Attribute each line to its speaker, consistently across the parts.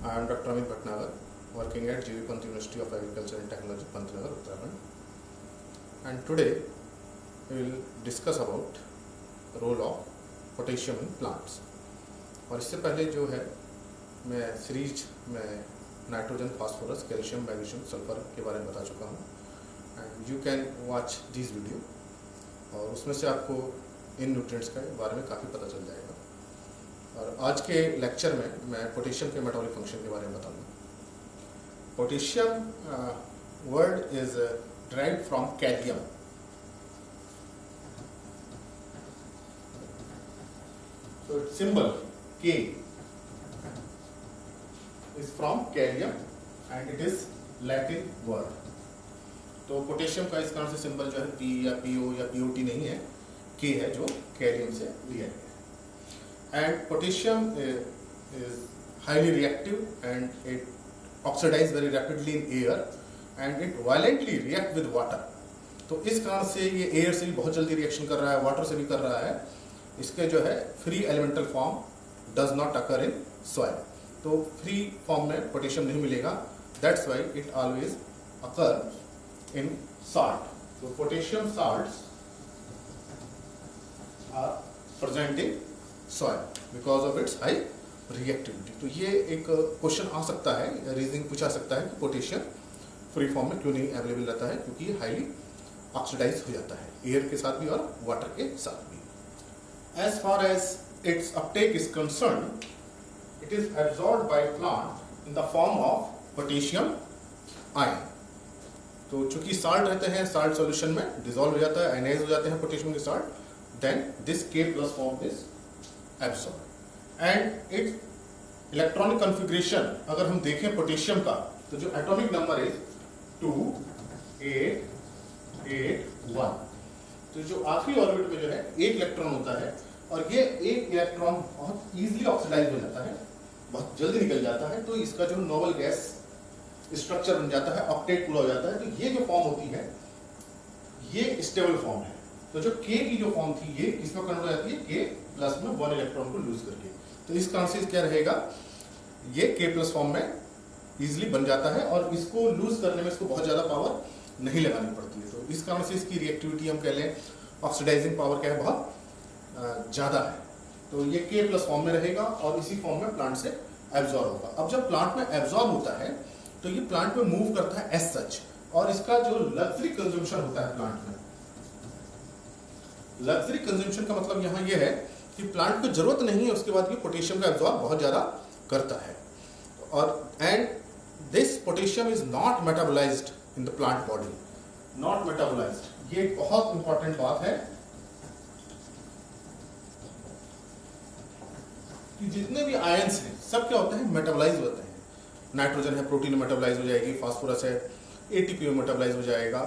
Speaker 1: I am Dr. Amit Bhatnagar, working at GV Pant University of Agriculture and Technology, Pantnagar, Uttarakhand. And today we will discuss about role of potassium in plants. और इससे पहले जो है मैं series में nitrogen, phosphorus, calcium, magnesium, sulphur के बारे में बता चुका हूँ. And you can watch this video और उसमें से आपको इन न्यूट्रिएंट्स के बारे में काफ़ी पता चल जाएगा. और आज के लेक्चर में मैं पोटेशियम के मेटाबॉलिक फंक्शन के बारे में बताऊंगा. Potassium word is derived from kalium. So its symbol K is from kalium and it is Latin word. तो पोटेशियम का इस कारण से सिंबल जो है P या PO या POT नहीं है, K है जो कैलियम से लिया गया है. And potassium is highly reactive and it oxidizes very rapidly in air and it violently react with water. तो इस कारण से ये एयर से भी बहुत जल्दी रिएक्शन कर रहा है, वाटर से भी कर रहा है. इसके जो है free elemental form does not occur in soil. तो फ्री फॉर्म में पोटेशियम नहीं मिलेगा. That's why it always occur in salt. तो potassium salts are present in soil because of its high reactivity. तो ये एक क्वेश्चन आ सकता है, रीजनिंग पूछा सकता है कि पोटेशियम फ्री फॉर्म में क्यों नहीं अवेलेबल रहता है, क्योंकि ये हाईली ऑक्सीडाइज हो जाता है एयर के साथ भी और वाटर के साथ भी. As far as its uptake is concern, it is absorbed by plant in the form of potassium ion. तो चूंकि साल्ट रहते हैं, साल्ट सॉल्यूशन में डिसॉल्व हो जाता है, आयनाइज हो जाते हैं पोटेशियम के salt. Then this K+ form is absorb and its electronic configuration अगर हम देखें पोटेशियम का, तो जो एटॉमिक नंबर इज 2881. तो जो आखिरी ऑर्बिट में जो है एक इलेक्ट्रॉन होता है और ये एक इलेक्ट्रॉन बहुत इजीली ऑक्सीडाइज हो जाता है, बहुत जल्दी निकल जाता है. तो इसका जो नोबल गैस स्ट्रक्चर बन जाता है, ऑक्टेट पूरा हो जाता है. तो ये जो फॉर्म होती है ये स्टेबल फॉर्म है. तो जो K की जो फॉर्म थी ये इसमें कन्वर्ट हो जाती है K+ में 1 इलेक्ट्रॉन को लूज करके. तो इस कारण से क्या रहेगा, ये K+ फॉर्म में इजीली बन जाता है और इसको लूज करने में इसको बहुत ज्यादा पावर नहीं लगानी पड़ती है. तो इस कारण से इसकी रिएक्टिविटी हम कह लें, ऑक्सीडाइजिंग पावर क्या है, बहुत ज्यादा है. तो ये K+ फॉर्म में रहेगा और इसी फॉर्म में प्लांट से एब्जॉर्ब होगा. अब जब प्लांट में एब्जॉर्ब होता है तो ये प्लांट में मूव करता है एज सच. और इसका जो लग्जरी कंज्यूमशन होता है प्लांट में, लग्जरी कंज्यूमशन का मतलब यहां यह है कि प्लांट को जरूरत नहीं है, उसके बाद भी पोटेशियम का एब्जॉर्ब बहुत ज्यादा करता है. और and this potassium is not metabolised in the plant body. Not metabolised, ये बहुत इंपॉर्टेंट बात है कि जितने भी आयंस हैं सब क्या होते हैं, मेटाबोलाइज होते हैं. नाइट्रोजन है, प्रोटीन मेटाबोलाइज हो जाएगी. फास्फोरस है, ATP में मेटाबोलाइज हो जाएगा.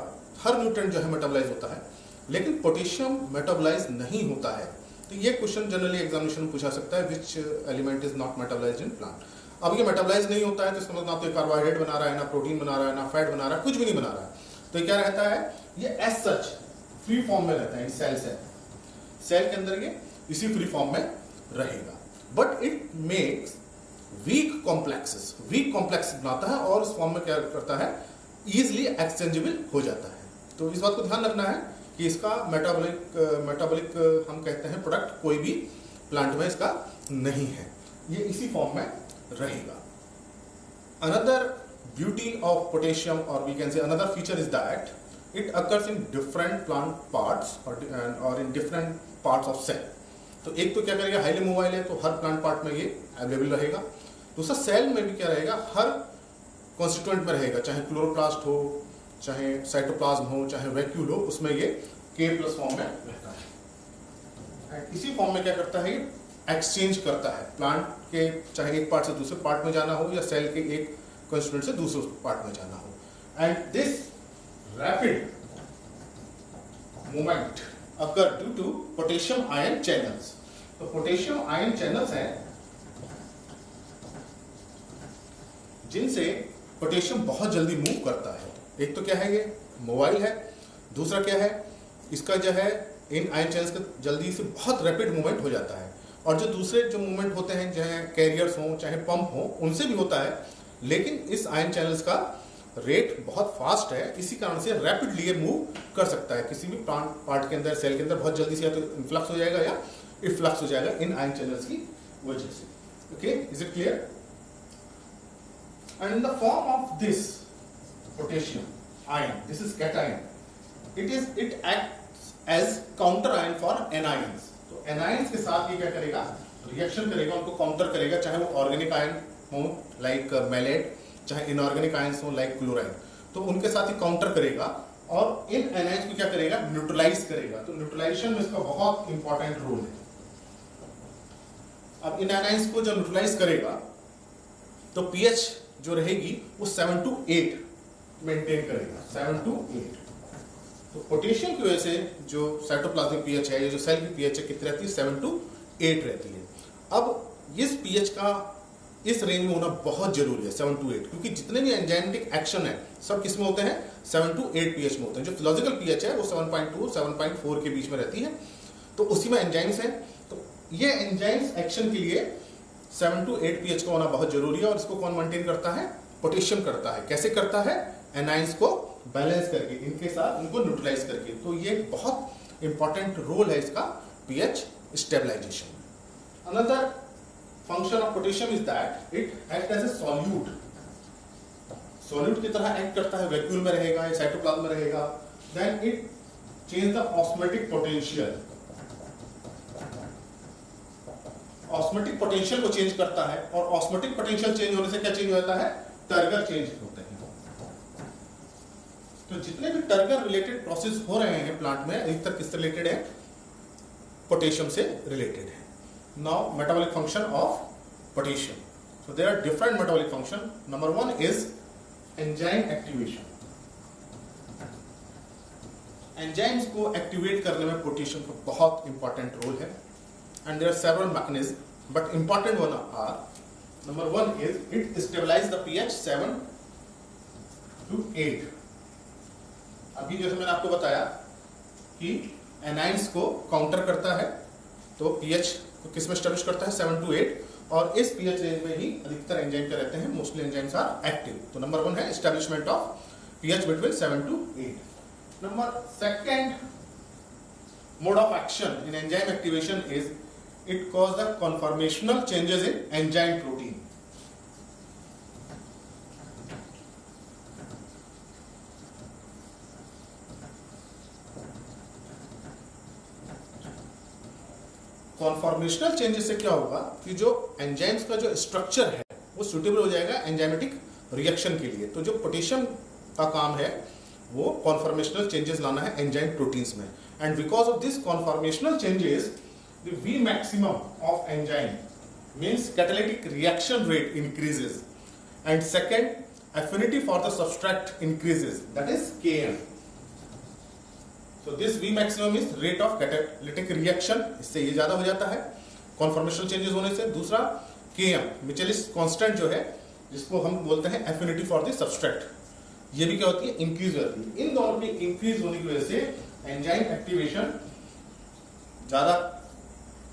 Speaker 1: हर न्यूट्रिएंट जो है मेटाबोलाइज होता है, लेकिन पोटेशियम मेटाबोलाइज नहीं होता है. तो ये क्वेश्चन जनरली एग्जामिनेशन में पूछा सकता है, which element is not metabolised in plant. अब ये मेटाबोलाइज नहीं होता है तो इसका मतलब ना तो कार्बोहाइड्रेट बना रहा है, ना प्रोटीन बना रहा है, ना फैट बना रहा है, कुछ भी नहीं बना रहा है. तो क्या रहता है, ये एज सच फ्री फॉर्म में रहता है. सेल से सेल के अंदर ये इसी फ्री फॉर्म में रहेगा. But it makes weak complexes, weak complex बनाता है और उस फॉर्म में क्या करता है, इजिली एक्सचेंजेबल हो जाता है. तो इस बात को ध्यान रखना है कि इसका मेटाबॉलिक हम कहते हैं प्रोडक्ट कोई भी प्लांट में इसका नहीं है, ये इसी फॉर्म में रहेगा. अनदर ब्यूटी ऑफ पोटेशियम और we can say another feature is that it occurs in different plant parts और in different parts of cell. तो एक तो क्या करेगा, हाईली मोबाइल है तो हर प्लांट पार्ट में ये अवेलेबल रहेगा. दूसरा सेल में भी क्या रहेगा, हर कॉन्स्टिट्यूएंट में रहेगा, चाहे क्लोरोप्लास्ट हो, चाहे साइटोप्लाज्म हो, चाहे वैक्यूल हो, उसमें ये K+ फॉर्म में रहता है. इसी फॉर्म में क्या करता है, ये एक्सचेंज करता है प्लांट के, चाहे एक पार्ट से दूसरे पार्ट में जाना हो या सेल के एक कॉन्स्टिट्यूएंट से दूसरे पार्ट में जाना हो. And this rapid movement occur due to potassium ion channels. तो पोटेशियम आयन चैनल्स हैं जिनसे पोटेशियम बहुत जल्दी मूव करता है. एक तो क्या है, ये मोबाइल है. दूसरा क्या है, इसका जो है इन आयन चैनल्स का जल्दी से बहुत रैपिड मूवमेंट हो जाता है. और जो दूसरे जो मूवमेंट होते हैं, चाहे कैरियर्स हों चाहे पंप हों, उनसे भी होता है, लेकिन इस आयन चैनल्स का रेट बहुत फास्ट है, इसी कारण से रैपिडली ये मूव कर सकता है किसी भी पार्ट के अंदर, सेल के अंदर बहुत जल्दी से, या तो इन्फ्लक्स हो जाएगा या इफ्लक्स हो जाएगा इन आयन चैनल्स की वजह से। Okay, is it clear? And in the form of this potassium ion, this is cation, it acts as counter ion for anions. तो एनायंस के साथ ये क्या करेगा, रिएक्शन करेगा, उनको काउंटर करेगा, चाहे वो ऑर्गेनिक आयन हो लाइक मैलेट, चाहे इनऑर्गेनिक आयंस हो लाइक क्लोराइड, तो उनके साथ ही काउंटर करेगा और इन एनायंस को क्या करेगा, न्यूट्रलाइज करेगा। तो न्यूट्रलाइजेशन में इसका बहुत इंपॉर्टेंट रोल है। अब इन एनायंस को जब न्यूट्रलाइज करेगा तो पीएच जो रहेगी वो 7 to 8 मेंटेन करेगा, 7 to 8। तो पोटेशियम की वजह से जो साइटोप्लाज्मिक पीएच है, ये जो सेल की पीएच है, कितनी रहती है, 7 to 8 रहती है। अब इस पीएच का इस रेंज में होना बहुत जरूरी है, 7 to 8, क्योंकि जितने भी एंजाइमेटिक एक्शन है सब किस में होते हैं, 7 to 8 पीएच में होते हैं। जो फिजियोलॉजिकल पीएच है वो 7.2 7.4 के बीच में रहती है, तो उसी में एंजाइम्स हैं। तो ये एंजाइम्स एक्शन के लिए 7 to 8 पीएच का होना बहुत जरूरी है। और इसको कौन मेंटेन करता है, पोटेशियम करता है। कैसे करता है, एनायंस को बैलेंस करके, इनके साथ इनको न्यूट्रलाइज करके। तो ये बहुत इंपॉर्टेंट रोल है इसका पीएच स्टेबलाइजेशन में। Another function of potassium is that it act as a solute, solute की तरह एक्ट करता है, वैक्यूल में रहेगा, साइटोप्लाज्म में रहेगा। Then it change the osmotic potential, osmotic potential को चेंज करता है। और ऑस्मोटिक पोटेंशियल चेंज होने से क्या चेंज होता है, टर्गर चेंज होते हैं। तो जितने भी टर्गर रिलेटेड प्रोसेस हो रहे हैं प्लांट में, अधिकतर किससे रिलेटेड है, पोटेशियम से रिलेटेड है। Now metabolic function of potassium, so there are different metabolic function. Number 1 is enzyme activation. Enzymes को एक्टिवेट करने में पोटेशियम का बहुत इंपॉर्टेंट रोल है, and there are several mechanisms, but important one are, number 1 is it stabilize the pH 7 to 8। अभी जैसे मैंने आपको बताया कि एनायंस को काउंटर करता है, तो पीएच को किस में स्टेब्लिश करता है, 7 to 8, और इस पीएच रेंज में ही अधिकतर एंजाइम के रहते हैं, मोस्टली एंजाइम्स आर एक्टिव। तो नंबर 1 है establishment of pH between 7 to 8। Number 2 mode of action in enzyme activation is it causes the conformational changes in enzyme protein। Conformational changes से क्या होगा कि जो एंजाइम्स का जो स्ट्रक्चर है वो सुटेबल हो जाएगा एंजाइमेटिक रिएक्शन के लिए। तो जो पोटेशियम का काम है वो कॉन्फॉर्मेशनल चेंजेस लाना है एंजाइम प्रोटीन्स में। And because of this conformational changes the V maximum of enzyme means catalytic reaction rate increases, and second affinity for the substrate increases, that is Km। so this V maximum is rate of catalytic reaction, इससे ये ज्यादा हो जाता है conformational changes होने से। दूसरा Km Michaelis constant जो है, जिसको हम बोलते हैं affinity for the substrate, ये भी क्या होती है, इंक्रीज हो जाती है। इन दोनों की इंक्रीज होने की वजह से एंजाइम एक्टिवेशन ज्यादा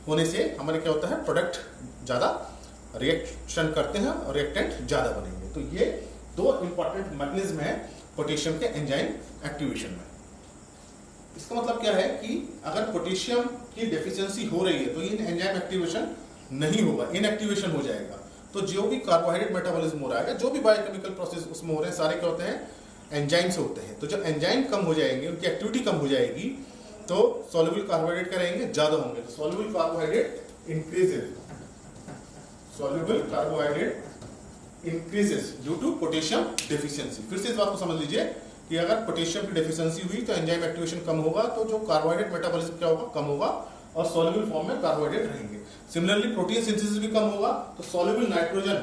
Speaker 1: होने से हमारे क्या होता है, प्रोडक्ट ज्यादा रिएक्शन करते हैं और रिएक्टेंट ज्यादा बनेंगे। तो ये 2 इंपॉर्टेंट मैकेनिज्म है पोटेशियम के एंजाइम एक्टिवेशन में। इसका मतलब क्या है कि अगर पोटेशियम की डेफिशिएंसी हो रही है तो ये एंजाइम एक्टिवेशन नहीं होगा, इनएक्टिवेशन हो जाएगा। तो जो भी कार्बोहाइड्रेट मेटाबॉलिज्म हो रहा है, जो भी बायोकेमिकल प्रोसेस उसमें हो रहे हैं, सारे क्या होते हैं, एंजाइम से होते हैं। तो जब एंजाइम कम हो जाएंगे, उनकी एक्टिविटी कम हो जाएगी, तो सॉल्युबल कार्बोहाइड्रेट क्या रहेंगे, ज्यादा होंगे। तो soluble carbohydrate increases, soluble carbohydrate increases due to potassium deficiency. फिर से इस बात को समझ लीजिए कि अगर पोटेशियम की डेफिशिएंसी हुई तो एंजाइम एक्टिवेशन कम होगा, तो जो कार्बोहाइड्रेट मेटाबॉलिज्म क्या होगा, कम होगा, और सॉल्युबल फॉर्म में कार्बोहाइड्रेट रहेंगे। सिमिलरली प्रोटीन सिंथेसिस भी कम होगा, तो सॉल्युबल नाइट्रोजन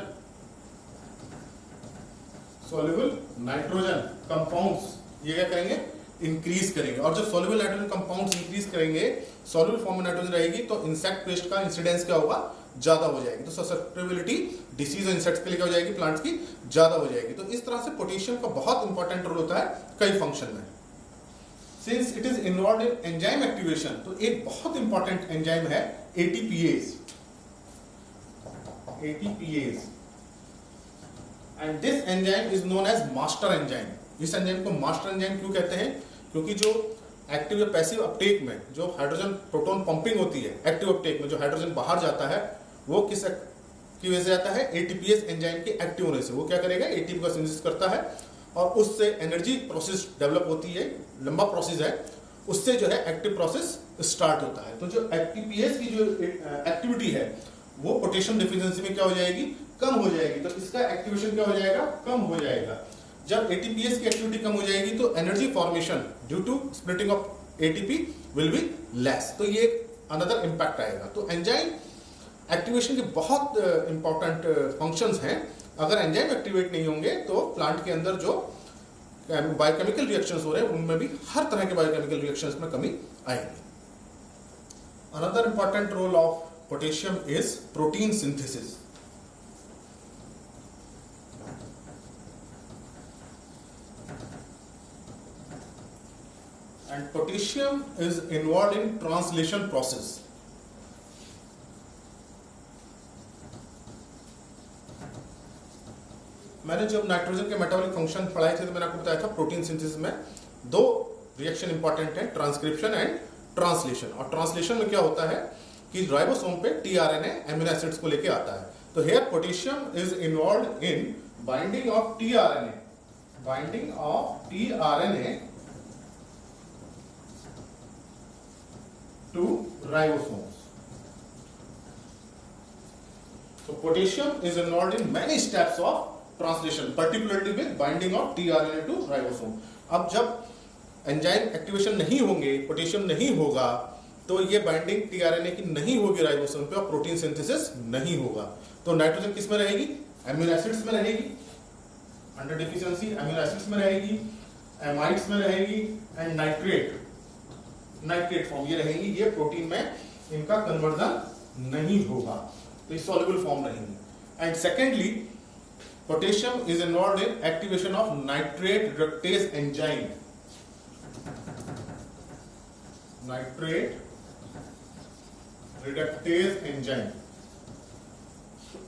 Speaker 1: कंपाउंड्स ये क्या करेंगे, इंक्रीज करेंगे। और जब सॉल्युबल नाइट्रोजन कंपाउंड्स इंक्रीज करेंगे, सॉल्युबल फॉर्म में नाइट्रोजन रहेगी, तो इंसेक्ट पेस्ट का इंसिडेंस क्या होगा, ज्यादा हो जाएगी। तो ससेप्टेबिलिटी डिसीज और इंसेक्ट्स के लिए क्या हो जाएगी, प्लांट्स की ज्यादा हो जाएगी। तो इस तरह से पोटेशियम का बहुत इंपॉर्टेंट रोल होता है कई फंक्शन में। Since it is involve in enzyme activation, तो एक बहुत इंपॉर्टेंट एंजाइम है ATPase। ATPase, and this enzyme is known as master enzyme. इस एंजाइम को मास्टर एंजाइम क्यों कहते हैं? क्योंकि जो एक्टिव या पैसिव अपटेक में जो हाइड्रोजन प्रोटॉन पंपिंग होती है, एक्टिव अपटेक में जो हाइड्रोजन बाहर जाता है वो किस की वजह से जाता है? ATPase एंजाइम के एक्टिव होने से। वो क्या करेगा? ATP का सिंथेसिस करता है और उससे एनर्जी प्रोसेस डेवलप होती है, लंबा प्रोसेस है, उससे जो है एक्टिव प्रोसेस स्टार्ट होता है। तो जो ATPase की जो एक्टिविटी है वो पोटेशियम डिफिशिएंसी में क्या हो जाएगी? कम हो जाएगी। तो इसका एक्टिवेशन क्या हो जाएगा? कम हो जाएगा। जब ATPase की एक्टिविटी कम हो जाएगी तो energy formation due to splitting of ATP will be less. तो ये अनदर इंपैक्ट आएगा। तो एंजाइम एक्टिवेशन के बहुत इंपॉर्टेंट फंक्शंस हैं। अगर एंजाइम एक्टिवेट नहीं होंगे तो प्लांट के अंदर जो बायोकेमिकल रिएक्शंस हो रहे हैं उनमें भी हर तरह के बायोकेमिकल रिएक्शंस में कमी आएगी। Another important role of potassium is protein synthesis. And potassium is involved in translation process. मैंने जब नाइट्रोजन के मेटाबॉलिक फंक्शन पढ़ाए थे तो मैंने आपको बताया था प्रोटीन सिंथेसिस में दो रिएक्शन इंपॉर्टेंट है, ट्रांसक्रिप्शन एंड ट्रांसलेशन। और ट्रांसलेशन में क्या होता है कि राइबोसोम पे tRNA एमिनो एसिड्स को लेके आता है। तो here potassium is involve in binding of tRNA to ribosomes. So potassium is involved in many steps of translation, particularly with binding of tRNA to ribosome. अब जब एंजाइम एक्टिवेशन नहीं होंगे, potassium नहीं होगा, तो ये बाइंडिंग tRNA की नहीं होगी राइबोसोम पे और प्रोटीन सिंथेसिस नहीं होगा। तो नाइट्रोजन किस में रहेगी? एमिनो एसिड्स में रहेगी, अंडर डिफिशिएंसी एमिनो एसिड्स में रहेगी, एमाइड्स में रहेगी एंड नाइट्रेट फॉर्म ये रहेंगी। ये प्रोटीन में इनका कन्वर्जन नहीं होगा, तो ये सॉल्युबल फॉर्म रहेंगे। And secondly potassium is involve in activation of nitrate reductase enzyme.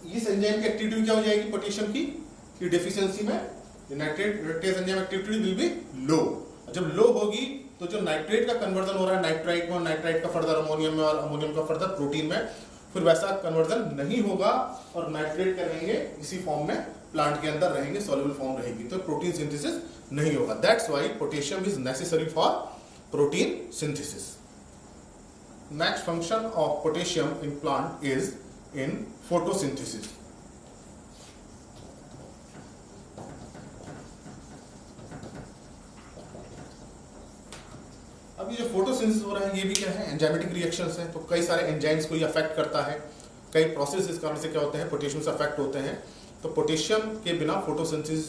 Speaker 1: इस एंजाइम की एक्टिविटी क्या हो जाएगी पोटेशियम की डेफिशिएंसी में? Nitrate reductase enzyme activity will be low. जब लो होगी तो जो नाइट्रेट का कन्वर्जन हो रहा है नाइट्राइट में, और नाइट्राइट का फर्दर अमोनियम में और अमोनियम का फर्दर प्रोटीन में, फिर वैसा कन्वर्जन नहीं होगा और नाइट्रेट करेंगे इसी फॉर्म में प्लांट के अंदर रहेंगे, सॉल्युबल फॉर्म रहेगी, तो प्रोटीन सिंथेसिस नहीं होगा। That's why potassium is necessary for protein synthesis. Next function of potassium in plant is in photosynthesis. अब ये जो फोटोसिंथेसिस हो रहा है ये भी क्या है? एंजाइमेटिक रिएक्शंस हैं। तो कई सारे एंजाइम्स को ये अफेक्ट करता है, कई प्रोसेस इस कारण से क्या होते हैं पोटेशियम से अफेक्ट होते हैं। तो पोटेशियम के बिना फोटोसिंथेसिस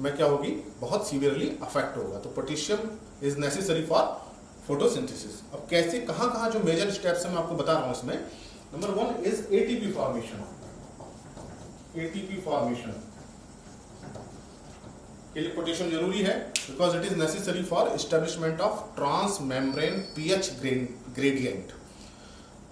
Speaker 1: में क्या होगी? बहुत सीवियरली अफेक्ट होगा। तो potassium is necessary for photosynthesis. अब कैसे, कहाँ कहाँ जो मेजर स्टेप्स है मैं आपको बता रहा हूँ इसमें। Number 1 is ATP formation. ATP formation के लिए पोटेशियम जरूरी है because it is necessary for establishment of trans membrane pH gradient.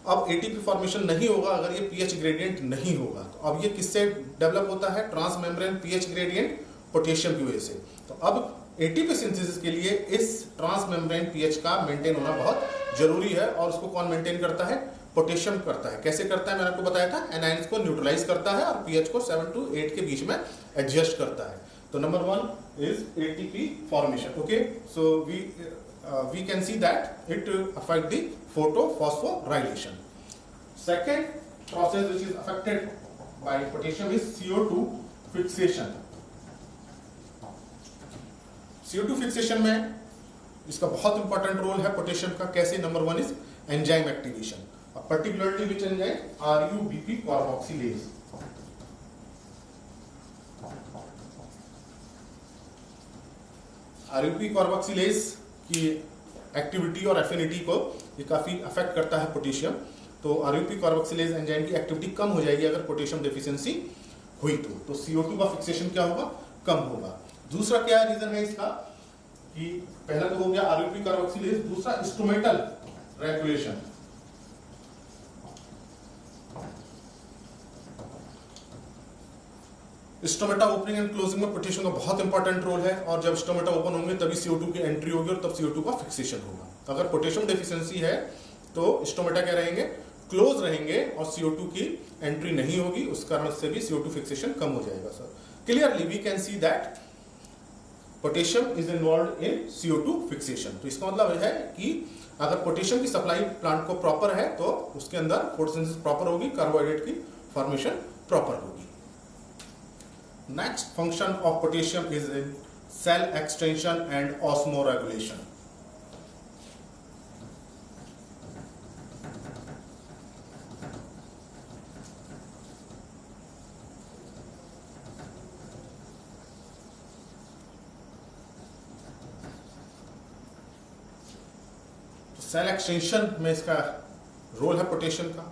Speaker 1: अब ATP फॉर्मेशन नहीं होगा अगर ये pH ग्रेडियंट नहीं होगा। तो अब ये किससे डेवलप होता है? Trans membrane pH gradient potassium की वजह से। तो अब ATP सिंथेसिस के लिए इस ट्रांस मेम्ब्रेन pH का मेंटेन होना बहुत जरूरी है। और उसको कौन मेंटेन करता है? पोटेशियम करता है। कैसे करता है? मैंने आपको बताया था, एनाइंस को न्यूट्रलाइज करता है और pH को 7 to 8 के बीच में एडजस्ट करता है। तो number 1 is ATP formation. Okay, so we can see that it affect the photophosphorylation. Second process which is affected by potassium is CO2 fixation. CO2 fixation में इसका बहुत इंपॉर्टेंट रोल है पोटेशियम का। कैसे? Number 1 is enzyme activation, particularly which enzyme? RUBP carboxylase. RUP carboxylase की activity और affinity को ये काफी अफेक्ट करता है पोटेशियम। तो RUP कार्बोक्सिलेज एंजाइम की एक्टिविटी कम हो जाएगी अगर पोटेशियम डेफिशिएंसी हुई तो CO2 का फिक्सेशन क्या होगा? कम होगा। दूसरा क्या रीजन है इसका कि पहला तो हो गया RUP कार्बोक्सिलेज, दूसरा instrumental regulation. Stomata opening and closing में पोटेशियम का बहुत इंपॉर्टेंट रोल है, और जब स्टोमेटा ओपन होंगे तभी CO2 की एंट्री होगी और तब CO2 का फिक्सेशन होगा। अगर पोटेशियम डेफिशिएंसी है तो स्टोमेटा क्या रहेंगे, क्लोज रहेंगे और CO2 की एंट्री नहीं होगी, उस कारण से भी CO2 फिक्सेशन कम हो जाएगा। Sir clearly we can see that potassium is involve in CO2 fixation. तो इसका मतलब है कि अगर पोटेशियम की सप्लाई प्लांट को प्रॉपर है तो उसके अंदर फोटोसिंथेसिस प्रॉपर होगी, कार्बोहाइड्रेट की फॉर्मेशन प्रॉपर होगी। Next function of potassium is in cell extension and osmoregulation. Cell extension में इसका रोल है पोटेशियम का।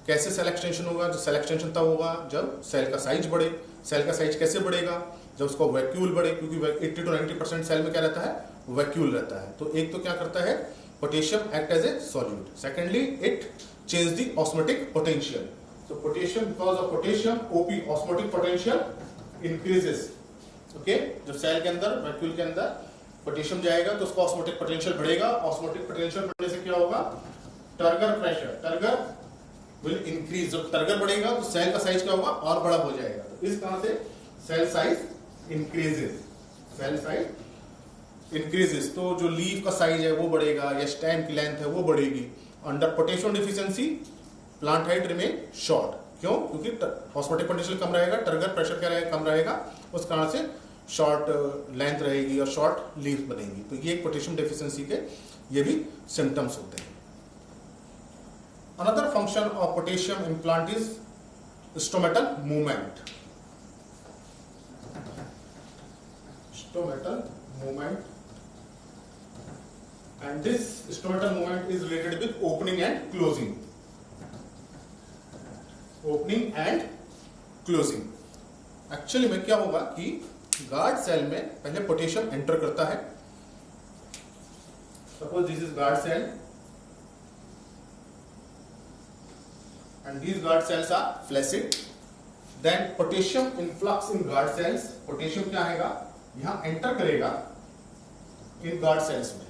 Speaker 1: कैसे सेल एक्सटेंशन होगा, जो सेल एक्सटेंशन तब होगा जब सेल का साइज बढ़े। सेल का साइज कैसे बढ़ेगा, जब उसका वैक्यूल बढ़े, क्योंकि 80 to 90% सेल में क्या रहता है, वैक्यूल रहता है। तो एक तो क्या करता है, potassium act as a solute. Secondly it change the osmotic potential. So potassium, because of potassium, OP, osmotic potential increases. Okay? जब सेल के अंदर, वैक्यूल के अंदर पोटेशियम जाएगा तो उसका ऑस्मोटिक पोटेंशियल बढ़ेगा। ऑस्मोटिक पोटेंशियल बढ़ने से क्या होगा, turgor pressure, turgor will increase. जब टर्गर बढ़ेगा तो सेल का साइज क्या होगा, और बड़ा हो जाएगा। तो इस कारण से cell size increases, cell size increases. तो जो लीफ का साइज है वो बढ़ेगा, या स्टेम की लेंथ है वो बढ़ेगी। Under potassium deficiency plant height remain short. क्यों, क्योंकि ऑस्मोटिक पोटेंशियल कम रहेगा, टर्गर प्रेशर क्या रहेगा, कम रहेगा, उस कारण से शॉर्ट लेंथ रहेगी और शॉर्ट लीफ बनेगी। तो ये एक पोटेशियम डेफिशिएंसी के ये भी सिम्टम्स होते हैं। Another function of potassium in plant is stomatal movement. Stomatal movement, and this stomatal movement is related with opening and closing. Opening and closing actually में क्या होगा कि गार्ड सेल में पहले पोटेशियम एंटर करता है। Suppose this is guard cell and these guard cells are flaccid. Then potassium influx in guard cells. Potassium क्या आएगा, यहां एंटर करेगा इन गार्ड सेल्स में।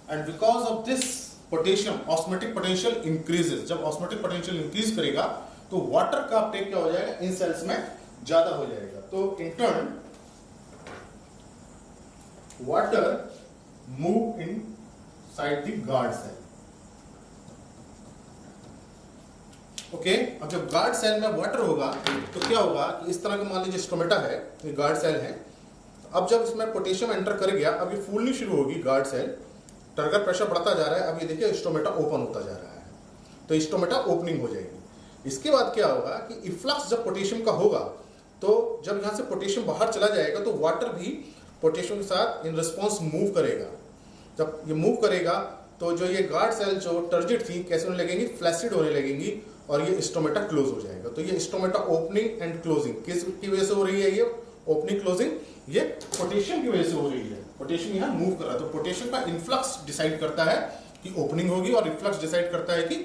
Speaker 1: And because of this potassium osmotic potential increases. जब osmotic potential increase करेगा तो water का Uptake क्या हो जाएगा, इन सेल्स में ज्यादा हो जाएगा। तो in turn water move inside the guard cell. Okay, अब जब गार्ड सेल में वाटर होगा तो क्या होगा कि इस तरह का मान लीजिए स्टोमेटा है, ये गार्ड सेल है। अब जब इसमें पोटेशियम एंटर कर गया, अब ये फूलनी शुरू होगी गार्ड सेल, टर्गर प्रेशर बढ़ता जा रहा है। अब ये देखिए स्टोमेटा ओपन होता जा रहा है, तो स्टोमेटा ओपनिंग हो जाएगी। इसके बाद क्या होगा कि इफ्लक्स जब पोटेशियम का होगा तो जब यहां से पोटेशियम बाहर चला जाएगा तो वाटर भी पोटेशियम के साथ इन रिस्पॉन्स मूव करेगा। जब ये मूव करेगा तो जो ये गार्ड सेल जो टर्जिड थी कैसे होने लगेंगी, फ्लैसिड होने लगेंगी, और ये स्टोमेटा क्लोज हो जाएगा। तो ये स्टोमेटा ओपनिंग एंड क्लोजिंग किसकी वजह से हो रही है, ये ओपनिंग क्लोजिंग ये पोटेशियम की वजह से हो रही है। पोटेशियम यहाँ मूव कर रहा है, तो पोटेशियम का इन्फ्लक्स डिसाइड करता है कि ओपनिंग होगी और रिफ्लक्स डिसाइड करता है कि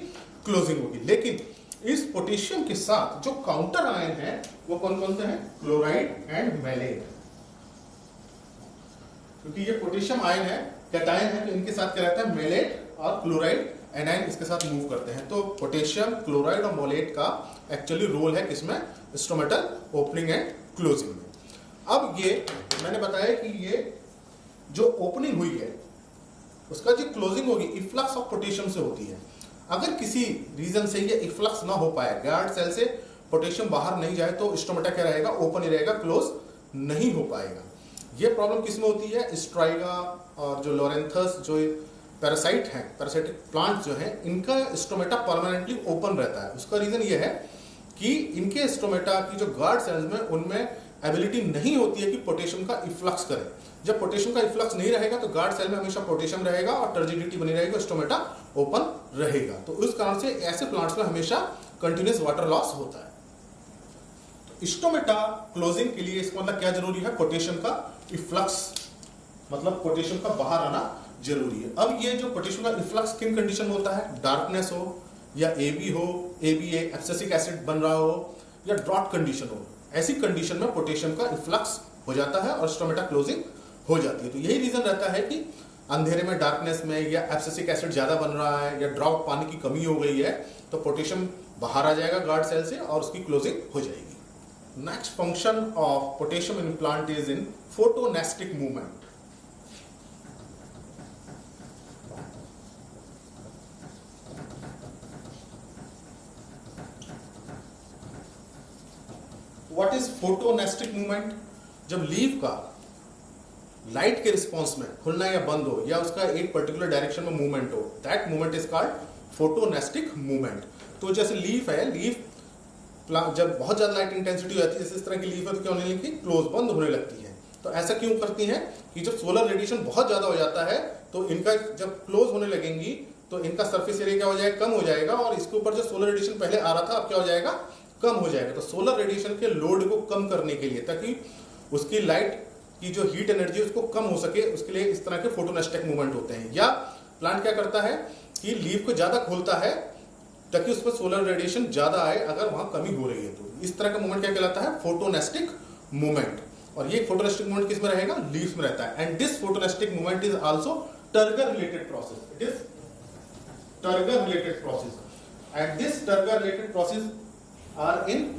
Speaker 1: क्लोजिंग होगी। लेकिन इस पोटेशियम के साथ जो काउंटर आयन है वो कौन कौन से हैं, क्लोराइड एंड मैलेट। क्योंकि ये पोटेशियम आयन है, कैटायन है, तो इनके साथ क्या रहता है, मैलेट और क्लोराइड एनायन इसके साथ मूव करते हैं। तो पोटेशियम, क्लोराइड और मैलेट का एक्चुअली रोल है किसमें, स्टोमेटल ओपनिंग एंड क्लोजिंग में। अब ये मैंने बताया कि ये जो ओपनिंग हुई है उसका जो क्लोजिंग होगी इफ्लक्स ऑफ पोटेशियम से होती है। अगर किसी रीजन से ये इफ्लक्स ना हो पाए, गार्ड सेल से पोटेशियम बाहर नहीं जाए, तो स्टोमेटा क्या रहेगा, ओपन ही रहेगा, क्लोज नहीं हो पाएगा। ये प्रॉब्लम किसमें होती है, स्ट्राइगा और जो लोरेंथस जो पैरासाइट हैं, पैरासाइटिक प्लांट जो हैं, इनका स्टोमेटा परमानेंटली ओपन रहता है। उसका रीजन ये है कि इनके स्टोमेटा की जो गार्ड सेल्स में उनमें एबिलिटी नहीं होती है कि पोटेशियम का इफ्लक्स करें। जब पोटेशियम का इफ्लक्स नहीं रहेगा तो गार्ड सेल में हमेशा पोटेशियम रहेगा और टर्जिडिटी बनी रहेगी, स्टोमेटा ओपन रहेगा। तो उस कारण से ऐसे प्लांट्स में हमेशा कंटिन्यूअस वाटर लॉस होता है। तो स्टोमेटा क्लोजिंग के लिए इसका मतलब क्या जरूरी है, पोटेशियम का इफ्लक्स, मतलब पोटेशियम का बाहर आना जरूरी है। अब ये जो पोटेशियम का इफ्लक्स किन कंडीशन में होता है, डार्कनेस हो या AB हो, ABA एब्सिसिक एसिड बन रहा हो, या ड्रॉट कंडीशन हो, ऐसी कंडीशन में पोटेशियम का इफ्लक्स हो जाता है और स्टोमेटा क्लोजिंग हो जाती है। तो यही रीजन रहता है कि अंधेरे में, डार्कनेस में, या एब्सिसिक एसिड ज्यादा बन रहा है, या ड्राउट, पानी की कमी हो गई है, तो पोटेशियम बाहर आ जाएगा गार्ड सेल से और उसकी क्लोजिंग हो जाएगी। Next function of potassium in plant is in photonastic movement. What is photonastic movement? जब लीफ का लाइट के रिस्पॉन्स में खुलना या बंद हो, या उसका एक पर्टिकुलर डायरेक्शन में मूवमेंट हो, that movement is called photonastic movement. तो जैसे लीफ है, लीफ जब बहुत ज्यादा लाइट इंटेंसिटी हो जाती है, जैसे इस तरह की लीफ है, तो क्या होने लगती है? क्लोज, बंद होने लगती है। तो ऐसा क्यों करती है कि जब सोलर रेडिएशन बहुत ज्यादा हो जाता है, तो इनका जब क्लोज होने लगेंगी तो इनका सरफेस एरिया क्या हो जाएगा? कम हो जाएगा, और इसके ऊपर जो सोलर रेडिएशन पहले आ रहा था, अब क्या हो जाएगा? कम हो जाएगा। तो सोलर रेडिएशन के लोड को कम करने के लिए, ताकि उसकी लाइट की जो हीट एनर्जी उसको कम हो सके, उसके लिए इस तरह के फोटोनेस्टिक मूवमेंट होते हैं। या प्लांट क्या करता है कि लीफ को ज्यादा खोलता है ताकि उस पर सोलर रेडिएशन ज्यादा आए, अगर वहां कमी हो रही है तो। इस तरह का मूवमेंट क्या कहलाता है? फोटोनेस्टिक मूवमेंट। और ये फोटोनेस्टिक मूवमेंट किस में रहेगा? लीफ में रहता है। And this photonastic movement is also turgor related process. It is turgor related process, and this turgor related process are in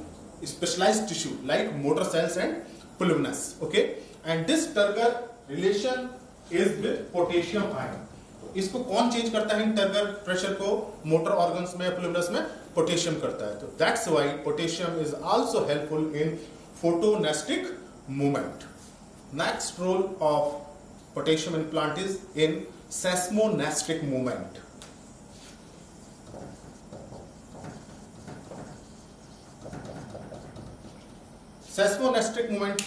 Speaker 1: specialized tissue like motor cells and pulmonus. Okay, and this turgor relation is with potassium ion. तो इसको कौन change करता है? इन turgor pressure को motor organs में, pulvinus में potassium करता है। तो that's why potassium is also helpful in photonastic movement. Next role of potassium in plant is in seismonastic movement. Seismonastic movement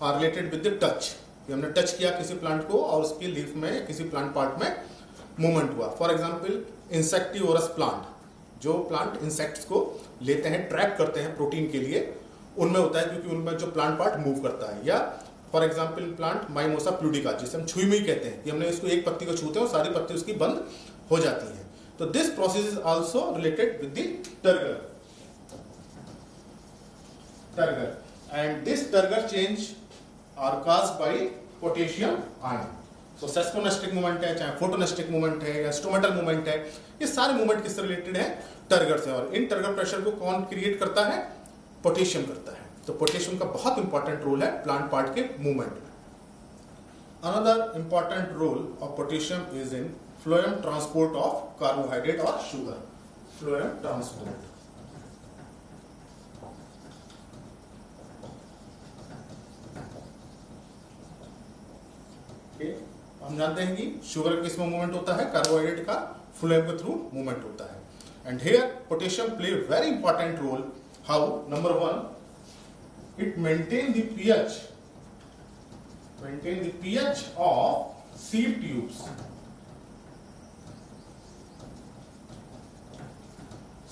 Speaker 1: are related with the touch. हमने touch किया किसी plant को और उसकी लीफ में, किसी प्लांट पार्ट में movement हुआ। फॉर एग्जांपल इंसेक्टिवोरस प्लांट, जो प्लांट इंसेक्ट्स को लेते हैं, ट्रैप करते हैं प्रोटीन के लिए, उनमें होता है, क्योंकि उनमें जो प्लांट पार्ट मूव करता है। या फॉर एग्जांपल प्लांट माइमोसा प्लूडिका, जिसे हम छुई मुई कहते हैं, कि हमने इसको एक पत्ती को छूते हैं और सारी पत्ती उसकी बंद हो जाती है। तो this process is also related with the turgor. Turgor, and this turgor change are caused by potassium ion. So seismonastic movement है, चाहे फोटोनेस्टिक मूवमेंट है, या स्टोमेटल मूवमेंट है, ये सारे मूवमेंट किससे रिलेटेड है? टर्गर से। और इन टर्गर प्रेशर को कौन क्रिएट करता है? पोटेशियम करता है। तो पोटेशियम का बहुत इंपॉर्टेंट रोल है प्लांट पार्ट के मूवमेंट में। Another important role of potassium is in phloem transport of carbohydrate और शुगर। फ्लोएम ट्रांसपोर्ट, हम जानते हैं कि शुगर किस में मूवमेंट होता है? कार्बोहाइड्रेट का फ्लोएम के थ्रू मूवमेंट होता है। And here potassium play very important role. How? Number one, it maintain the pH of sieve tubes.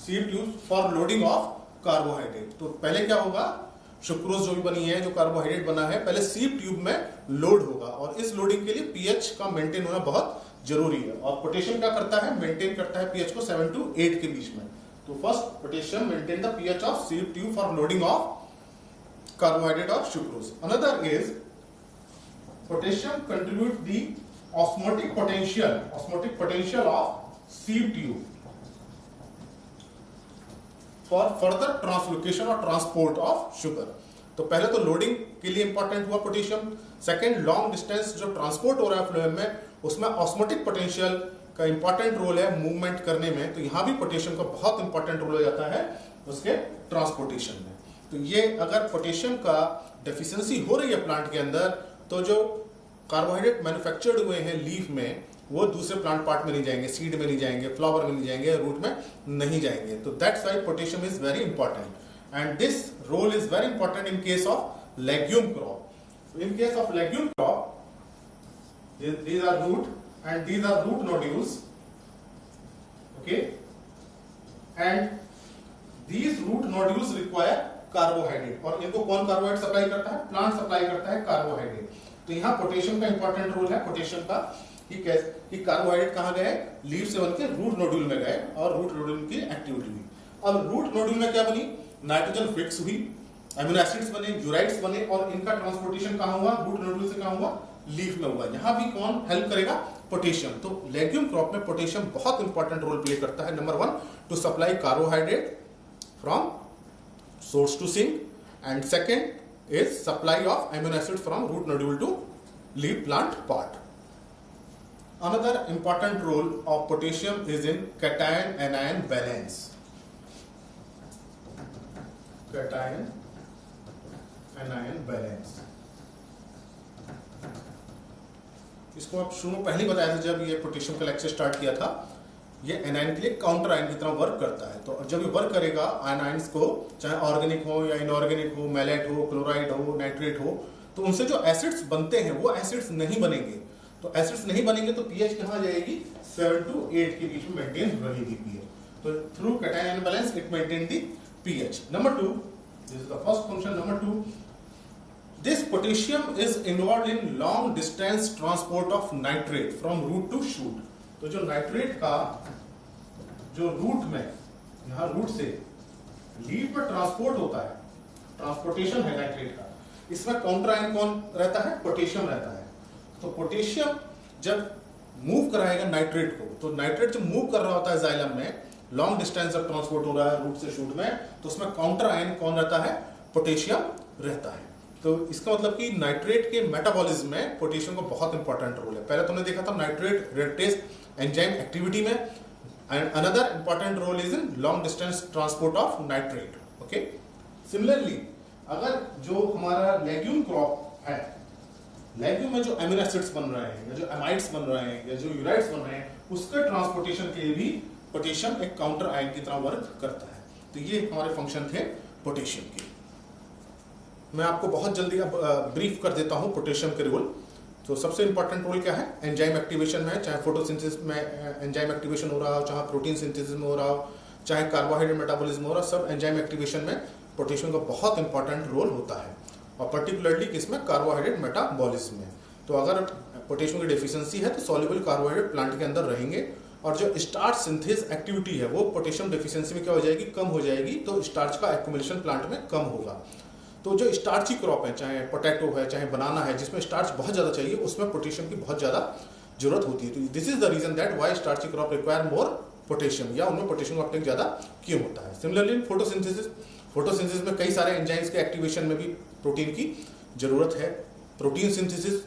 Speaker 1: Sieve tubes for loading of carbohydrate. तो पहले क्या होगा? सुक्रोज जो भी बनी है, जो कार्बोहाइड्रेट बना है, पहले सीड ट्यूब में लोड होगा, और इस लोडिंग के लिए पीएच का मेंटेन होना बहुत जरूरी है। और पोटेशियम क्या करता है? मेंटेन करता है पीएच को 7 to 8 के बीच में। तो first, potassium maintain the pH of sieve tube for loading of carbohydrate और sucrose. Another is potassium contribute the osmotic potential of sieve tube for further translocation और ट्रांसपोर्ट ऑफ शुगर। तो पहले तो लोडिंग के लिए इंपॉर्टेंट हुआ potassium. Second, long distance जो transport हो रहा है फ्लोएम में, उसमें ऑस्मोटिक पोटेंशियल का इंपॉर्टेंट रोल है मूवमेंट करने में। तो यहां भी पोटेशियम का बहुत इंपॉर्टेंट रोल हो जाता है उसके ट्रांसपोर्टेशन में। तो ये अगर पोटेशियम का डेफिशिएंसी हो रही है प्लांट के अंदर, तो जो कार्बोहाइड्रेट मैन्युफैक्चर्ड हुए हैं लीफ में, वो दूसरे प्लांट पार्ट में नहीं जाएंगे, सीड में नहीं जाएंगे, फ्लावर में नहीं जाएंगे, रूट में नहीं जाएंगे। तो that's why potassium is very important, and this role is very important in case of legume crop. In case of legume crop, these are root and these are root nodules, okay, and these root nodules require carbohydrate। और इनको कौन carbohydrate supply करता है? Plant supply करता है carbohydrate. तो यहाँ potassium का इंपॉर्टेंट रोल है। पोटेशियम का कि कार्बोहाइड्रेट कहाँ गए, लीफ से बनके रूट नोड्यूल में गए और रूट नोड्यूल की एक्टिविटी हुई। अब रूट नोड्यूल में क्या बनी, नाइट्रोजन फिक्स हुई, अमीनो एसिड्स बने, यूराइड्स बने और इनका ट्रांसपोर्टेशन कहाँ हुआ, रूट नोड्यूल से कहाँ हुआ, लीफ में हुआ। यहाँ भी कौन हेल्प करेगा, पोटेशियम। तो लेग्यूम क्रॉप में पोटेशियम बहुत इंपॉर्टेंट रोल प्ले करता है। Number 1 to supply carbohydrate from source to sink and second is supply of amino acid from root nodule to leaf plant part. Another important role of potassium is in cation-anion balance. Cation-anion balance. इसको आप शुरू में पहले ही बताया था जब ये potassium का लेक्चर स्टार्ट किया था। ये एनायन के लिए काउंटर आयन की तरह वर्क करता है। तो जब ये वर्क करेगा आयनाइंस को, चाहे ऑर्गेनिक हो या इनऑर्गेनिक हो, मैलेट हो, क्लोराइड हो, नाइट्रेट हो, तो उनसे जो एसिड्स बनते हैं वो एसिड्स नहीं बनेंगे। तो एसिड्स नहीं बनेंगे तो पीएच कहाँ जाएगी, 7 to 8 के बीच में मेंटेन रहेगी पीएच। तो through cation ion balance it maintain the pH. Number 2, this is the first function. Number 2, this potassium is involve in long distance transport of nitrate from root to shoot. तो जो nitrate का जो root में, यहाँ root से leaf में transport होता है, ट्रांसपोर्टेशन है नाइट्रेट का, इसमें काउंटर आयन कौन रहता है, पोटेशियम रहता है। तो पोटेशियम जब मूव कराएगा नाइट्रेट को, तो नाइट्रेट जब मूव कर रहा होता है जाइलम में, लॉन्ग डिस्टेंस जब ट्रांसपोर्ट हो रहा है रूट से शूट में, तो उसमें काउंटर आयन कौन रहता है, पोटेशियम रहता है। तो इसका मतलब कि नाइट्रेट के मेटाबॉलिज्म में पोटेशियम का बहुत इंपॉर्टेंट रोल है। पहले तुमने देखा था नाइट्रेट रेडटेस एंजाइम एक्टिविटी में, and another important role is in long distance transport of nitrate. Okay, similarly अगर जो हमारा लेग्यूम क्रॉप है, लेग्यूम में जो अमीनो एसिड्स बन रहे हैं या जो एमाइड्स बन रहे हैं या जो यूराइड्स बन रहे हैं, उसके ट्रांसपोर्टेशन के लिए भी पोटेशियम एक काउंटर आयन की तरह वर्क करता है। तो ये हमारे फंक्शन थे पोटेशियम के। मैं आपको बहुत जल्दी अब ब्रीफ कर देता हूं पोटेशियम के रोल। तो सबसे इंपॉर्टेंट रोल क्या है, एंजाइम एक्टिवेशन में, चाहे फोटोसिंथेसिस में एंजाइम एक्टिवेशन हो रहा हो, चाहे प्रोटीन सिंथेसिस में हो रहा हो, चाहे कार्बोहाइड्रेट मेटाबॉलिज्म में हो रहा हो, सब एंजाइम एक्टिवेशन में पोटेशियम का बहुत इंपॉर्टेंट रोल होता है, और पर्टिकुलरली किसमें, कार्बोहाइड्रेट मेटाबॉलिज्म में। तो अगर पोटेशियम की डेफिशिएंसी है तो सॉल्युबल कार्बोहाइड्रेट प्लांट के अंदर रहेंगे, और जो स्टार्च सिंथेस एक्टिविटी है वो पोटेशियम डेफिशिएंसी में क्या हो जाएगी, कम हो जाएगी। तो स्टार्च का एक्युमुलेशन प्लांट में कम होगा। तो जो स्टार्ची क्रॉप है, चाहे पोटैटो है, चाहे बनाना है, जिसमें स्टार्च बहुत ज्यादा चाहिए, उसमें पोटेशियम की बहुत ज्यादा जरूरत होती है। तो this is the reason that why starchy crop require more potassium, या उनमें पोटेशियम का अपटेक ज्यादा क्यों होता है। सिमिलरली फोटोसिंथेसिस में कई सारे एंजाइम्स के एक्टिवेशन में भी प्रोटीन की जरूरत है। प्रोटीन सिंथेसिस,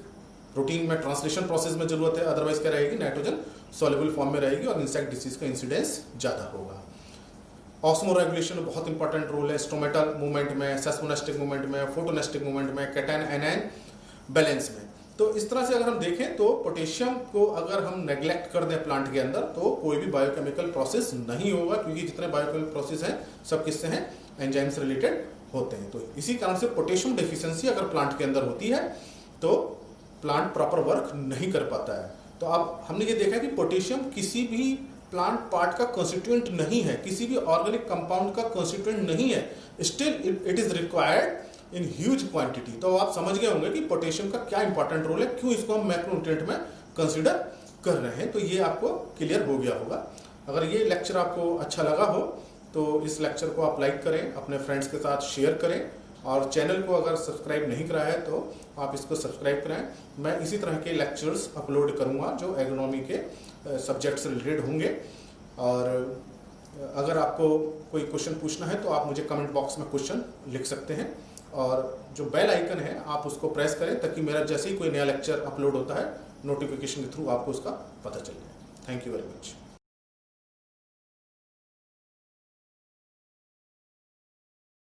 Speaker 1: प्रोटीन में ट्रांसलेशन प्रोसेस में जरूरत है, अदरवाइज क्या रहेगी, नाइट्रोजन सॉल्युबल फॉर्म में रहेगी और इंसेक्ट डिसीज का इंसिडेंस ज्यादा होगा। ऑस्मो रेगुलेशन में बहुत इंपॉर्टेंट रोल है, स्टोमेटल मूवमेंट में, सेस्मोनेस्टिक मूवमेंट में, फोटोनेस्टिक मूवमेंट में, कैटायन आयन बैलेंस में। तो इस तरह से अगर हम देखें तो पोटेशियम को अगर हम नेग्लेक्ट कर दें प्लांट के अंदर तो कोई भी बायोकेमिकल प्रोसेस नहीं होगा, क्योंकि जितने बायोकेमिकल प्रोसेस हैं सब किससे हैं, एंजाइम से रिलेटेड होते हैं। तो इसी कारण से पोटेशियम डेफिशिएंसी अगर प्लांट के अंदर होती है तो प्लांट प्रॉपर वर्क नहीं कर पाता है। तो अब हमने ये देखा कि पोटेशियम किसी भी प्लांट पार्ट का कंस्टिट्यूएंट नहीं है, किसी भी ऑर्गेनिक कंपाउंड का कंस्टिट्यूएंट नहीं है, still it is required in huge quantity. तो आप समझ गए होंगे कि पोटेशियम का क्या इंपॉर्टेंट रोल है, क्यों इसको हम मैक्रोन्यूट्रिएंट में कंसीडर कर रहे हैं। तो ये आपको क्लियर हो गया होगा। अगर ये लेक्चर आपको अच्छा लगा हो तो इस लेक्चर को आप लाइक करें, अपने फ्रेंड्स के साथ शेयर करें, और चैनल को अगर सब्सक्राइब नहीं कराया है तो आप इसको सब्सक्राइब कराएं। मैं इसी तरह के लेक्चर्स अपलोड करूंगा जो एग्रोनॉमी के सब्जेक्ट से रिलेटेड होंगे। और अगर आपको कोई क्वेश्चन पूछना है तो आप मुझे कमेंट बॉक्स में क्वेश्चन लिख सकते हैं, और जो बेल आइकन है आप उसको प्रेस करें ताकि मेरा जैसे ही कोई नया लेक्चर अपलोड होता है नोटिफिकेशन के थ्रू आपको उसका पता चल जाए। Thank you very much.